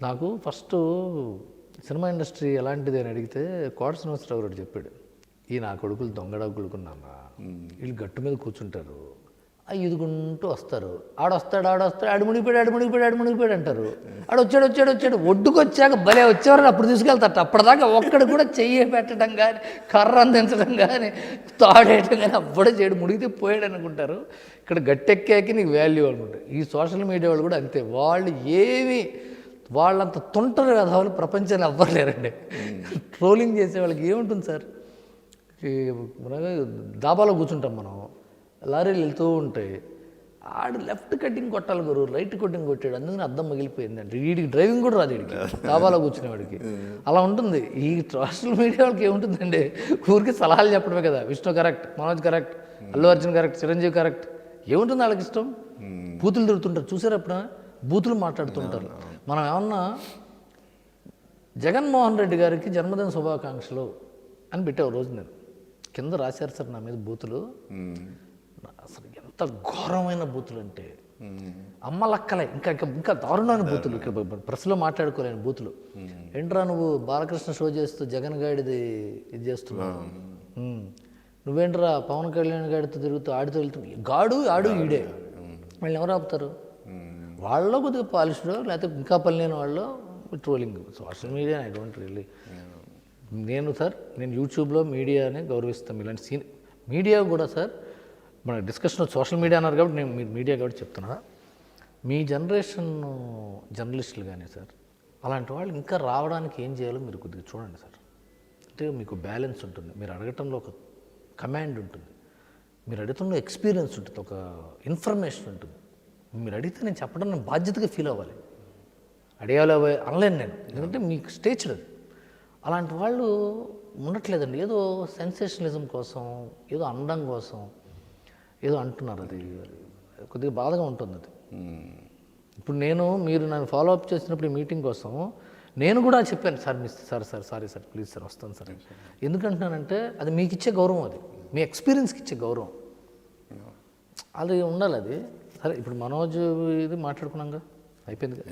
నాకు first cinema industry ఎలాంటిది అని అడిగితే కోట శ్రీనివాసరావు గారు చెప్పాడు, ఈ నా కొడుకులు దొంగడగులుకున్నామా, వీళ్ళు గట్టు మీద కూర్చుంటారు, ఇదుకుంటూ వస్తారు, ఆడొస్తాడు ఆడు మునిగిపోయాడు అంటారు, ఆడొచ్చాడు ఒడ్డుకొచ్చాక భలే వచ్చేవారని అప్పుడు తీసుకెళ్తారట. అప్పటిదాకా ఒక్కడు కూడా చెయ్యి పెట్టడం కానీ కర్ర అందించడం కానీ తాడేయడం కానీ అప్పుడే చేయడు, మునిగితే పోయాడు అనుకుంటారు. ఇక్కడ గట్టెక్కాక నీకు వాల్యూ అనుకుంటారు. ఈ సోషల్ మీడియా వాళ్ళు కూడా అంతే, వాళ్ళు ఏమి వాళ్ళంత తుంటరు కదా, వాళ్ళు ప్రపంచాన్ని అవ్వలేరండి. ట్రోలింగ్ చేసే వాళ్ళకి ఏముంటుంది సార్, దాబాలో కూర్చుంటాం మనం, లారీలు వెళ్తూ ఉంటాయి, ఆడు లెఫ్ట్ కటింగ్ కొట్టాలి గురు, రైట్ కటింగ్ కొట్టాడు, అందుకని అద్దం మిగిలిపోయిందండి. వీడికి డ్రైవింగ్ కూడా రాదు, వీడికి దాబాలో కూర్చునేవాడికి. అలా ఉంటుంది. ఈ సోషల్ మీడియా వాళ్ళకి ఏముంటుందండి, ఊరికి సలహాలు చెప్పడమే కదా. Vishnu correct, Manoj correct, Allu Arjun correct, Chiranjeevi correct, ఏముంటుంది వాళ్ళకి ఇష్టం. బూతులు తిరుగుతుంటారు చూసారు, అప్పుడు బూతులు మాట్లాడుతుంటారు. మనం ఏమన్నా జగన్మోహన్ రెడ్డి గారికి జన్మదిన శుభాకాంక్షలు అని పెట్టావు రోజు, నేను కింద రాశారు సార్ నా మీద బూతులు. అసలు ఎంత ఘోరమైన బూతులు అంటే అమ్మలక్కలే, ఇంకా దారుణమైన బూతులు, ఇక్కడ ప్రెస్లో మాట్లాడుకోలేని బూతులు. ఏంట్రా నువ్వు బాలకృష్ణ షో చేస్తూ జగన్ గాడిది ఇది చేస్తున్నావు, నువ్వేంట్రా పవన్ కళ్యాణ్ గాడితో తిరుగుతూ ఆడితో వెళ్తూ ఆడు ఈడే, వాళ్ళు ఎవరు ఆపుతారు? వాళ్ళలో కొద్దిగా పాలిష్డో లేకపోతే ఇంకా పనిలేని వాళ్ళు trolling. Social media I don't really. నేను యూట్యూబ్లో మీడియాని గౌరవిస్తాం. ఇలాంటి మీడియా కూడా సార్, మన డిస్కషన్ సోషల్ మీడియా అన్నారు కాబట్టి నేను మీరు మీడియా కాబట్టి చెప్తున్నా, మీ జనరేషన్ జర్నలిస్టులు కానీ సార్, అలాంటి వాళ్ళు ఇంకా రావడానికి ఏం చేయాలో మీరు కొద్దిగా చూడండి సార్. అంటే మీకు బ్యాలెన్స్ ఉంటుంది, మీరు అడగటంలో ఒక కమాండ్ ఉంటుంది, మీరు అడగటంలో ఎక్స్పీరియన్స్ ఉంటుంది, ఒక ఇన్ఫర్మేషన్ ఉంటుంది. మీరు అడిగితే నేను చెప్పడం నేను బాధ్యతగా ఫీల్ అవ్వాలి, అడిగాలో అనలేను నేను, ఎందుకంటే మీకు స్టేజ్డ్ అది. అలాంటి వాళ్ళు ఉండట్లేదండి, ఏదో సెన్సేషనలిజం కోసం, ఏదో అనడం కోసం ఏదో అంటున్నారు. అది కొద్దిగా బాధగా ఉంటుంది అది. ఇప్పుడు మీరు నన్ను ఫాలో అప్ చేసినప్పుడు ఈ మీటింగ్ కోసం నేను కూడా చెప్పాను, sir sorry sir please sir వస్తాను సార్. ఎందుకంటున్నానంటే అది మీకు ఇచ్చే గౌరవం, అది మీ ఎక్స్పీరియన్స్కి ఇచ్చే గౌరవం, అది ఉండాలి. అది సరే, ఇప్పుడు మనోజ్ ఇది మాట్లాడుకున్నాగా, అయిపోయింది కదా.